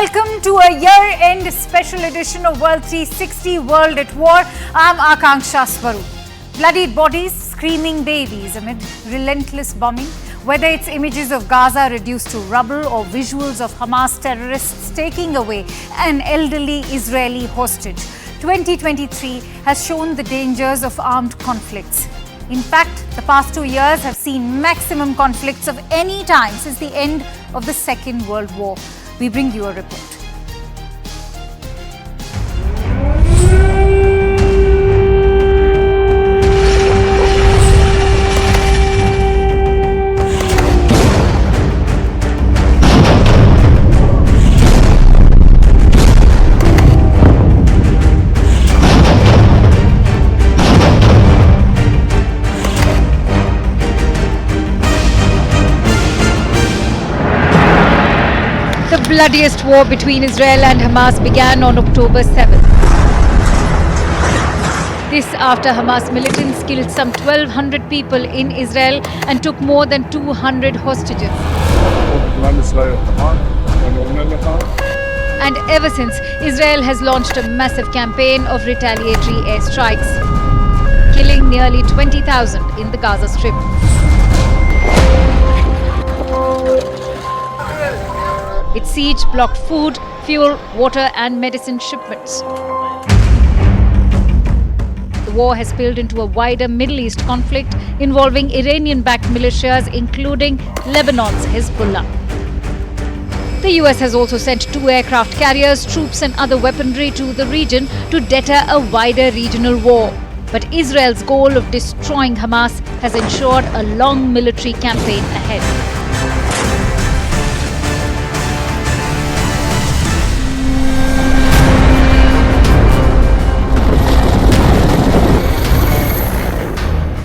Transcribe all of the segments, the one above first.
Welcome to a year-end special edition of World 360 World at War. I'm Akanksha Swaroop. Bloodied bodies, screaming babies amid relentless bombing. Whether it's images of Gaza reduced to rubble or visuals of Hamas terrorists taking away an elderly Israeli hostage, 2023 has shown the dangers of armed conflicts. In fact, the past 2 years have seen maximum conflicts of any time since the end of the Second World War. We bring you a report. The bloodiest war between Israel and Hamas began on October 7th. This after Hamas militants killed some 1,200 people in Israel and took more than 200 hostages. And ever since, Israel has launched a massive campaign of retaliatory airstrikes, killing nearly 20,000 in the Gaza Strip. Its siege blocked food, fuel, water and medicine shipments. The war has spilled into a wider Middle East conflict involving Iranian-backed militias, including Lebanon's Hezbollah. The US has also sent 2 aircraft carriers, troops and other weaponry to the region to deter a wider regional war. But Israel's goal of destroying Hamas has ensured a long military campaign ahead.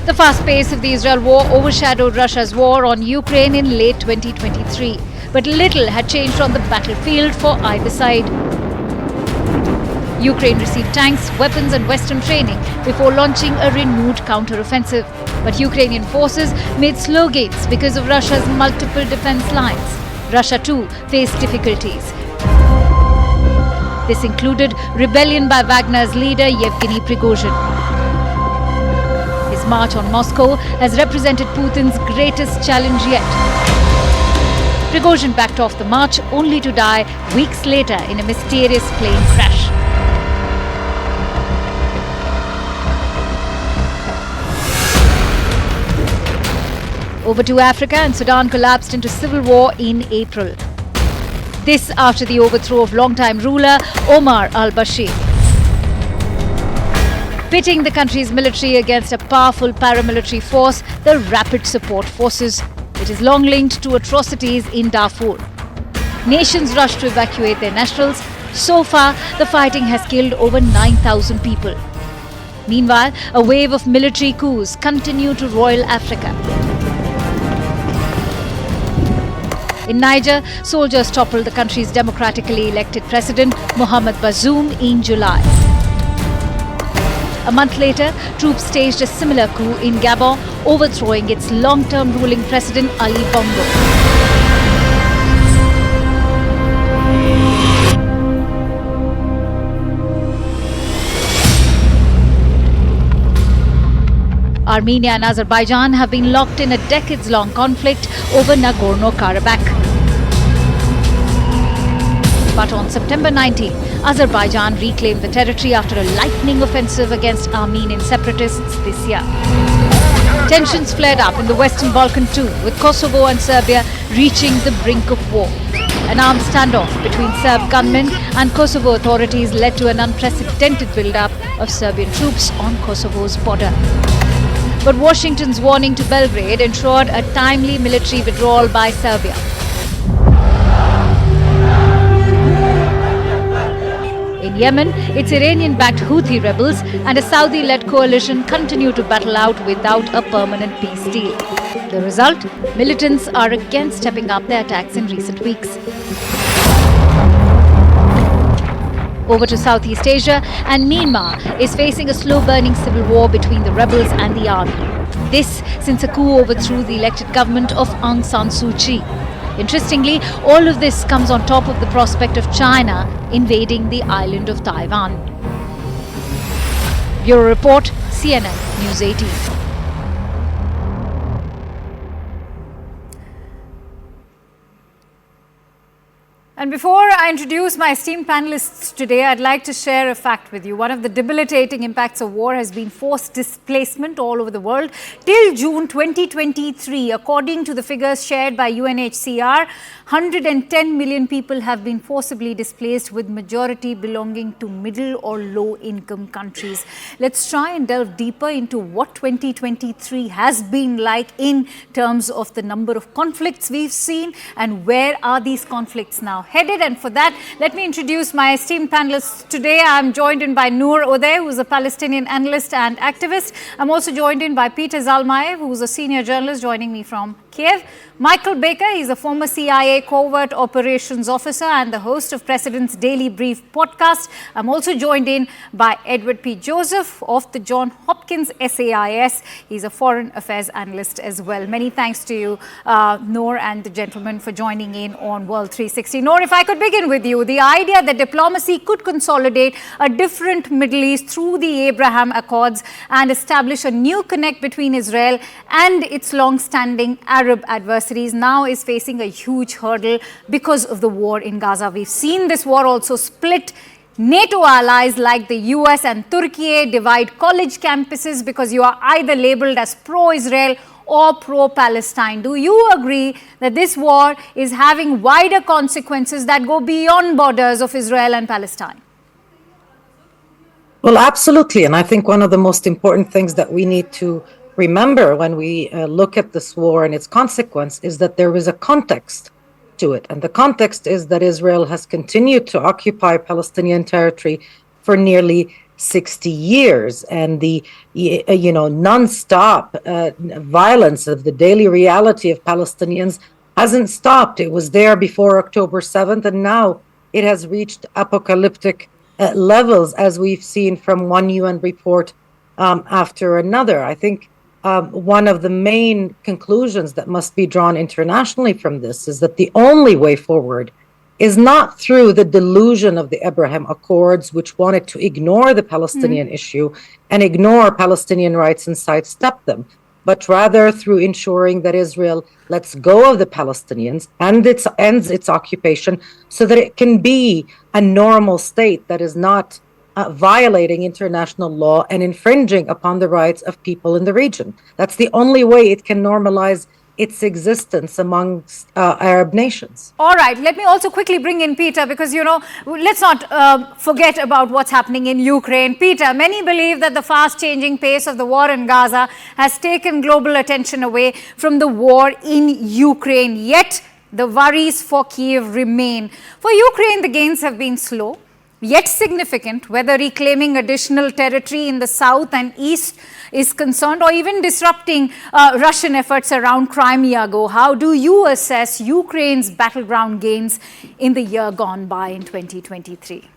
The fast pace of the Israel war overshadowed Russia's war on Ukraine in late 2023, but little had changed on the battlefield for either side. Ukraine received tanks, weapons and Western training before launching a renewed counter-offensive. But Ukrainian forces made slow gains because of Russia's multiple defense lines. Russia too faced difficulties. This included rebellion by Wagner's leader Yevgeny Prigozhin. His march on Moscow has represented Putin's greatest challenge yet. Prigozhin backed off the march only to die weeks later in a mysterious plane crash. Over to Africa, and Sudan collapsed into civil war in April. This after the overthrow of longtime ruler Omar al-Bashir. Pitting the country's military against a powerful paramilitary force, the Rapid Support Forces, which is long linked to atrocities in Darfur. Nations rushed to evacuate their nationals. So far, the fighting has killed over 9,000 people. Meanwhile, a wave of military coups continue to roil Africa. In Niger, soldiers toppled the country's democratically elected president, Mohamed Bazoum, in July. A month later, troops staged a similar coup in Gabon, overthrowing its long-term ruling president, Ali Bongo. Armenia and Azerbaijan have been locked in a decades-long conflict over Nagorno-Karabakh. But on September 19, Azerbaijan reclaimed the territory after a lightning offensive against Armenian separatists this year. Tensions flared up in the Western Balkan too, with Kosovo and Serbia reaching the brink of war. An armed standoff between Serb gunmen and Kosovo authorities led to an unprecedented build-up of Serbian troops on Kosovo's border. But Washington's warning to Belgrade ensured a timely military withdrawal by Serbia. In Yemen, its Iranian-backed Houthi rebels and a Saudi-led coalition continue to battle out without a permanent peace deal. The result? Militants are again stepping up their attacks in recent weeks. Over to Southeast Asia, and Myanmar is facing a slow-burning civil war between the rebels and the army. This since a coup overthrew the elected government of Aung San Suu Kyi. Interestingly, all of this comes on top of the prospect of China invading the island of Taiwan. Bureau Report, CNN News 18. And before I introduce my esteemed panelists today, I'd like to share a fact with you. One of the debilitating impacts of war has been forced displacement all over the world. Till June 2023, according to the figures shared by UNHCR, 110 million people have been forcibly displaced, with majority belonging to middle or low income countries. Let's try and delve deeper into what 2023 has been like in terms of the number of conflicts we've seen and where are these conflicts now headed. And for that, let me introduce my esteemed panelists today. I'm joined in by Noor Odeh, who's a Palestinian analyst and activist. I'm also joined in by Peter Zalmayev, who's a senior journalist joining me from Kiev. Michael Baker, he's a former CIA covert operations officer and the host of President's Daily Brief podcast. I'm also joined in by Edward P. Joseph of the John Hopkins SAIS. He's a foreign affairs analyst as well. Many thanks to you, Noor and the gentlemen, for joining in on World 360. Noor, if I could begin with you, the idea that diplomacy could consolidate a different Middle East through the Abraham Accords and establish a new connect between Israel and its long-standing Arab adversaries now is facing a huge hurdle because of the war in Gaza. We've seen this war also split NATO allies like the US and Turkey, divide college campuses because you are either labeled as pro-Israel or pro-Palestine. Do you agree that this war is having wider consequences that go beyond borders of Israel and Palestine? Well, absolutely. And I think one of the most important things that we need to remember when we look at this war and its consequence is that there is a context to it. And the context is that Israel has continued to occupy Palestinian territory for nearly 60 years. And the, non-stop violence of the daily reality of Palestinians hasn't stopped. It was there before October 7th, and now it has reached apocalyptic levels, as we've seen from one UN report after another. I think one of the main conclusions that must be drawn internationally from this is that the only way forward is not through the delusion of the Abraham Accords, which wanted to ignore the Palestinian issue and ignore Palestinian rights and sidestep them, but rather through ensuring that Israel lets go of the Palestinians and ends its occupation so that it can be a normal state that is not violating international law and infringing upon the rights of people in the region. That's the only way it can normalize its existence amongst Arab nations. All right, let me also quickly bring in Peter, because, let's not forget about what's happening in Ukraine. Peter, many believe that the fast-changing pace of the war in Gaza has taken global attention away from the war in Ukraine. Yet, the worries for Kiev remain. For Ukraine, the gains have been slow, yet significant, whether reclaiming additional territory in the south and east is concerned, or even disrupting Russian efforts around Crimea go. How do you assess Ukraine's battleground gains in the year gone by in 2023?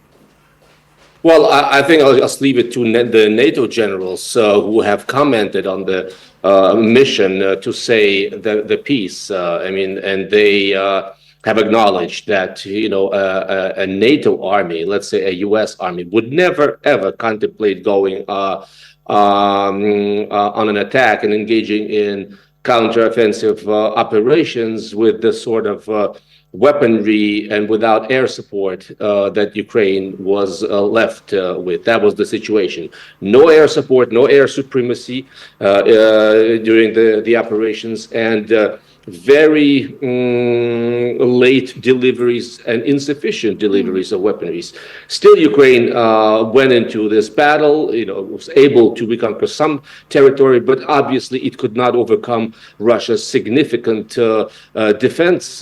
Well, I think I'll just leave it to the NATO generals who have commented on the mission to say the peace. And they have acknowledged that a NATO army, let's say a U.S. army, would never ever contemplate going on an attack and engaging in counteroffensive operations with the sort of weaponry and without air support that Ukraine was left with. That was the situation. No air support, no air supremacy during the operations, and very late deliveries and insufficient deliveries of weaponries. Still, Ukraine went into this battle, was able to reconquer some territory, but obviously it could not overcome Russia's significant defense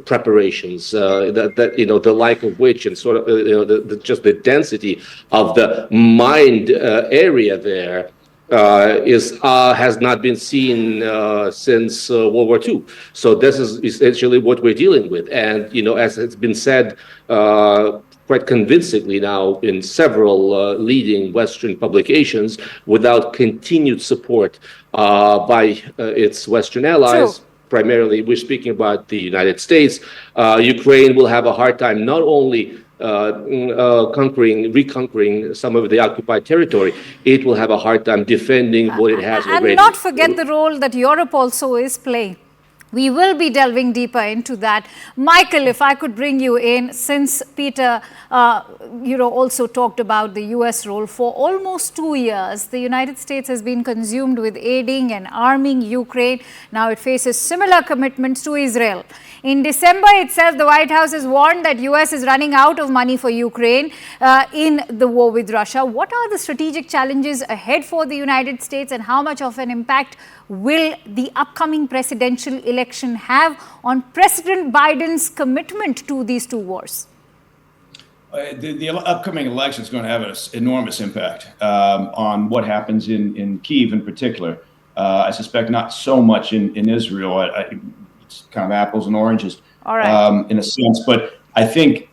preparations, the like of which, and sort of just the density of the mined area there has not been seen since World War II. So this is essentially what we're dealing with. And, as it's been said quite convincingly now in several leading Western publications, without continued support by its Western allies, primarily we're speaking about the United States, Ukraine will have a hard time not only reconquering some of the occupied territory, it will have a hard time defending what it has already. And not forget the role that Europe also is playing. We will be delving deeper into that. Michael, if I could bring you in, since Peter, also talked about the US role. For almost 2 years, the United States has been consumed with aiding and arming Ukraine. Now it faces similar commitments to Israel. In December itself, the White House has warned that US is running out of money for Ukraine in the war with Russia. What are the strategic challenges ahead for the United States, and how much of an impact will the upcoming presidential election have on President Biden's commitment to these two wars? The upcoming election is going to have an enormous impact on what happens in Kyiv in particular. I suspect not so much in Israel. It's kind of apples and oranges. All right. In a sense. But I think,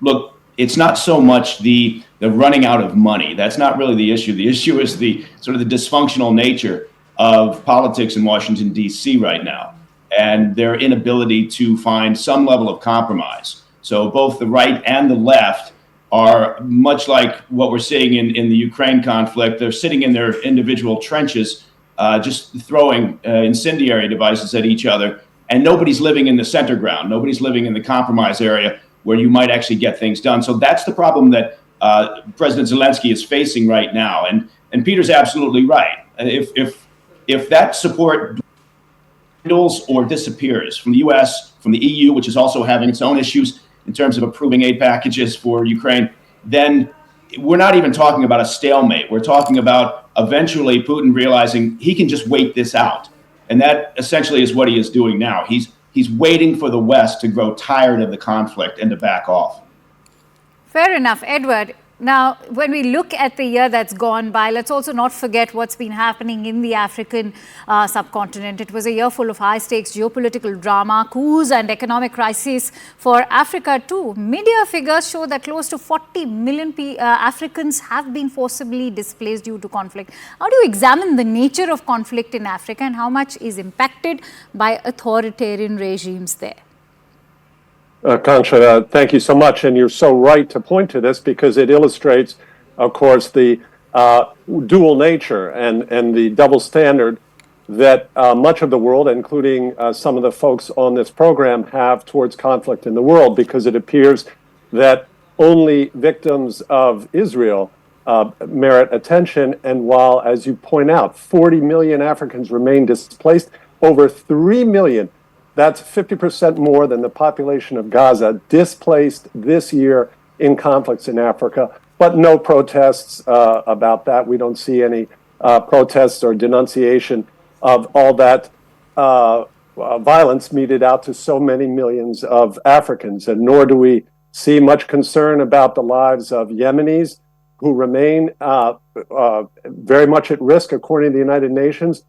look, it's not so much the running out of money. That's not really the issue. The issue is the sort of the dysfunctional nature of politics in Washington, D.C. right now, and their inability to find some level of compromise. So both the right and the left are much like what we're seeing in the Ukraine conflict. They're sitting in their individual trenches, just throwing incendiary devices at each other, and nobody's living in the center ground. Nobody's living in the compromise area where you might actually get things done. So that's the problem that President Zelensky is facing right now. And Peter's absolutely right. If that support dwindles or disappears from the U.S., from the EU, which is also having its own issues in terms of approving aid packages for Ukraine, then we're not even talking about a stalemate. We're talking about eventually Putin realizing he can just wait this out. And that essentially is what he is doing now. He's waiting for the West to grow tired of the conflict and to back off. Fair enough. Edward, now, when we look at the year that's gone by, let's also not forget what's been happening in the African subcontinent. It was a year full of high-stakes geopolitical drama, coups and economic crises for Africa too. Media figures show that close to 40 million Africans have been forcibly displaced due to conflict. How do you examine the nature of conflict in Africa and how much is impacted by authoritarian regimes there? Kanksha, thank you so much. And you're so right to point to this because it illustrates, of course, the dual nature and the double standard that much of the world, including some of the folks on this program, have towards conflict in the world, because it appears that only victims of Israel merit attention. And while, as you point out, 40 million Africans remain displaced, over 3 million, that's 50% more than the population of Gaza, displaced this year in conflicts in Africa. But no protests about that. We don't see any protests or denunciation of all that violence meted out to so many millions of Africans. And nor do we see much concern about the lives of Yemenis, who remain very much at risk, according to the United Nations.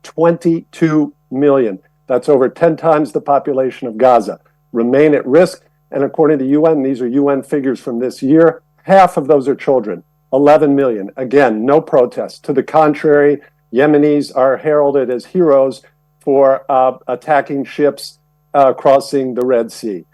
22 million. That's over 10 times the population of Gaza, remain at risk. And according to UN, these are UN figures from this year, half of those are children, 11 million. Again, no protests. To the contrary, Yemenis are heralded as heroes for attacking ships crossing the Red Sea.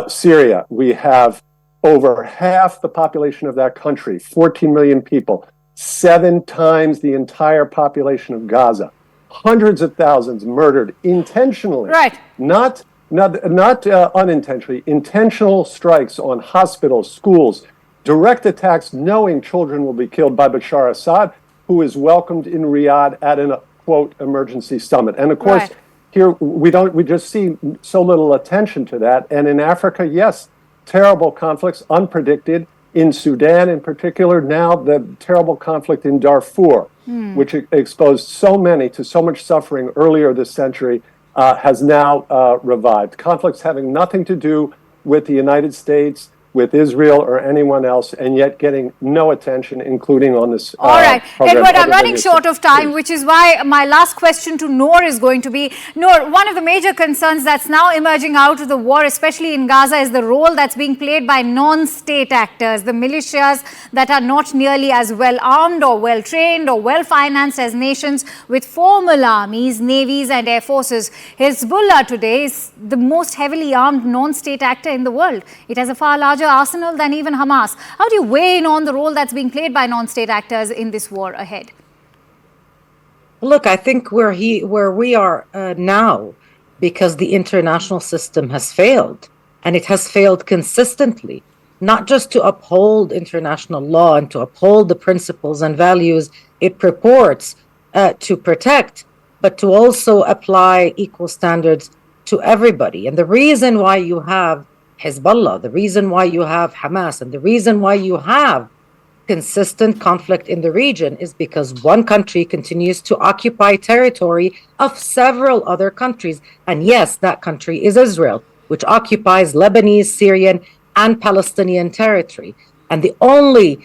Syria, we have over half the population of that country, 14 million people, 7 times the entire population of Gaza. Hundreds of thousands murdered intentionally, right? Not unintentionally. Intentional strikes on hospitals, schools, direct attacks, knowing children will be killed by Bashar Assad, who is welcomed in Riyadh at an quote emergency summit. And of course, here we just see so little attention to that. And in Africa, yes, terrible conflicts, unpredicted. In Sudan, in particular, now the terrible conflict in Darfur, which exposed so many to so much suffering earlier this century, has now revived. Conflicts having nothing to do with the United States, with Israel or anyone else, and yet getting no attention, including on this. All right, program, Edward, I'm other running than short of time, which is why my last question to Noor is going to be, Noor, one of the major concerns that's now emerging out of the war, especially in Gaza, is the role that's being played by non-state actors, the militias that are not nearly as well armed or well trained or well financed as nations with formal armies, navies and air forces. Hezbollah today is the most heavily armed non-state actor in the world. It has a far larger arsenal than even Hamas. How do you weigh in on the role that's being played by non-state actors in this war ahead? Look, I think where we are now, because the international system has failed, and it has failed consistently, not just to uphold international law and to uphold the principles and values it purports to protect, but to also apply equal standards to everybody. And the reason why you have Hezbollah, the reason why you have Hamas, and the reason why you have consistent conflict in the region is because one country continues to occupy territory of several other countries. And yes, that country is Israel, which occupies Lebanese, Syrian, and Palestinian territory. And the only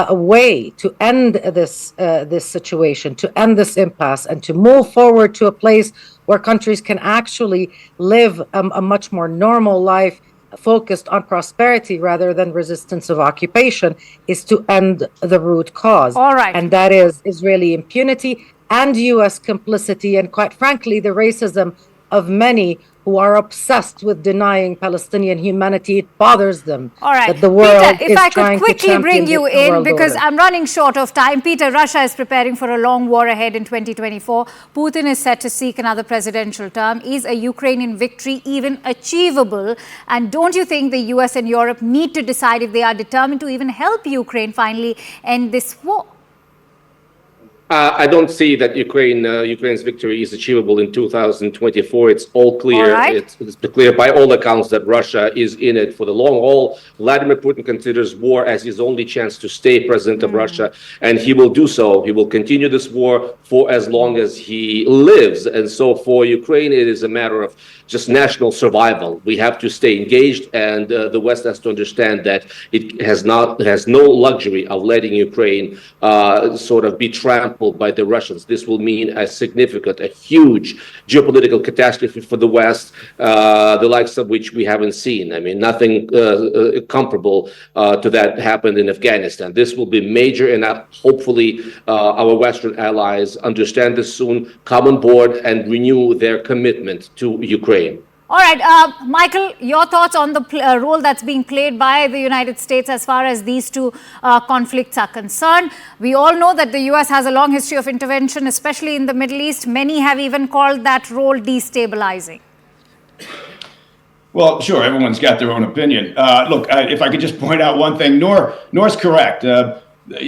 way to end this situation, to end this impasse, and to move forward to a place where countries can actually live a much more normal life, focused on prosperity rather than resistance of occupation, is to end the root cause. All right. And that is Israeli impunity and U.S. complicity, and quite frankly, the racism of many who are obsessed with denying Palestinian humanity. It bothers them. All right. That the world Peter, if is I trying could to quickly champion bring you the in, world because order. I'm running short of time. Peter, Russia is preparing for a long war ahead in 2024. Putin is set to seek another presidential term. Is a Ukrainian victory even achievable? And don't you think the US and Europe need to decide if they are determined to even help Ukraine finally end this war? I don't see that Ukraine's victory is achievable in 2024. It's all clear. All right. It's clear by all accounts that Russia is in it for the long haul. Vladimir Putin considers war as his only chance to stay president of Russia, and he will do so. He will continue this war for as long as he lives. And so for Ukraine, it is a matter of just national survival. We have to stay engaged, and the West has to understand that it has no luxury of letting Ukraine sort of be trampled by the Russians. This will mean a huge geopolitical catastrophe for the West, the likes of which we haven't seen. I mean, nothing comparable to that happened in Afghanistan. This will be major, and hopefully our Western allies understand this soon, come on board, and renew their commitment to Ukraine. All right, Michael, your thoughts on the role that's being played by the United States as far as these two conflicts are concerned. We all know that the US has a long history of intervention, especially in the Middle East. Many have even called that role destabilizing. Well, sure, everyone's got their own opinion. Look, if I could just point out one thing, Noor's correct. The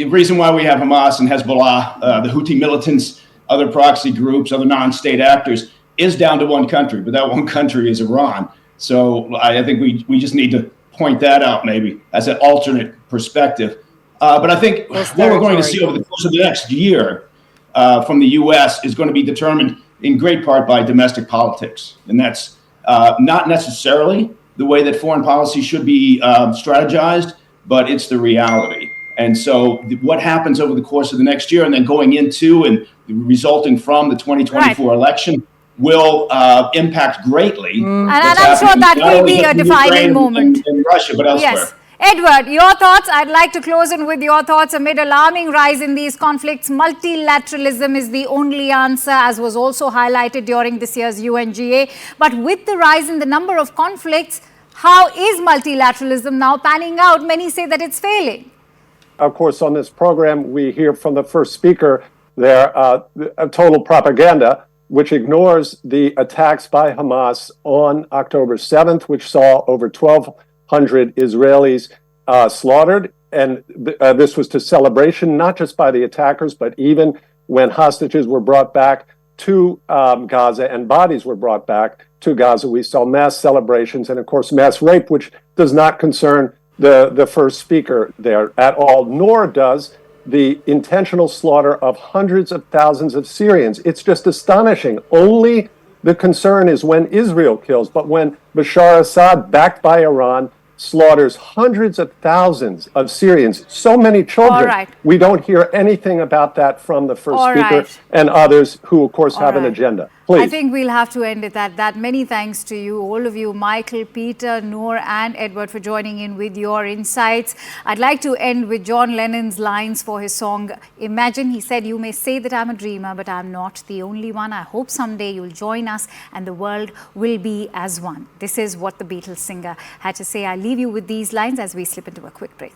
reason why we have Hamas and Hezbollah, the Houthi militants, other proxy groups, other non-state actors, is down to one country, but that one country is Iran. So I think we just need to point that out maybe as an alternate perspective. But I think what we're going to see over the course of the next year from the U.S. is going to be determined in great part by domestic politics. And that's not necessarily the way that foreign policy should be strategized, but it's the reality. And so what happens over the course of the next year and then going into and resulting from the 2024 election will impact greatly. And I'm sure that will be a defining moment. In Russia, but elsewhere. Yes. Edward, your thoughts? I'd like to close in with your thoughts. Amid alarming rise in these conflicts, multilateralism is the only answer, as was also highlighted during this year's UNGA. But with the rise in the number of conflicts, how is multilateralism now panning out? Many say that it's failing. Of course, on this program, we hear from the first speaker there a total propaganda, which ignores the attacks by Hamas on October 7th, which saw over 1,200 Israelis slaughtered. And this was to celebration, not just by the attackers, but even when hostages were brought back to Gaza and bodies were brought back to Gaza, we saw mass celebrations and, of course, mass rape, which does not concern the first speaker there at all, nor does the intentional slaughter of hundreds of thousands of Syrians. It's just astonishing. Only the concern is when Israel kills, but when Bashar Assad, backed by Iran, slaughters hundreds of thousands of Syrians, so many children. All right. We don't hear anything about that from the first All speaker right. and others who, of course, have an right. agenda. Please. I think we'll have to end it at that. Many thanks to you, all of you, Michael, Peter, Noor, and Edward, for joining in with your insights. I'd like to end with John Lennon's lines for his song Imagine. He said, "You may say that I'm a dreamer, but I'm not the only one. I hope someday you'll join us and the world will be as one." This is what the Beatles singer had to say. I leave you with these lines as we slip into a quick break.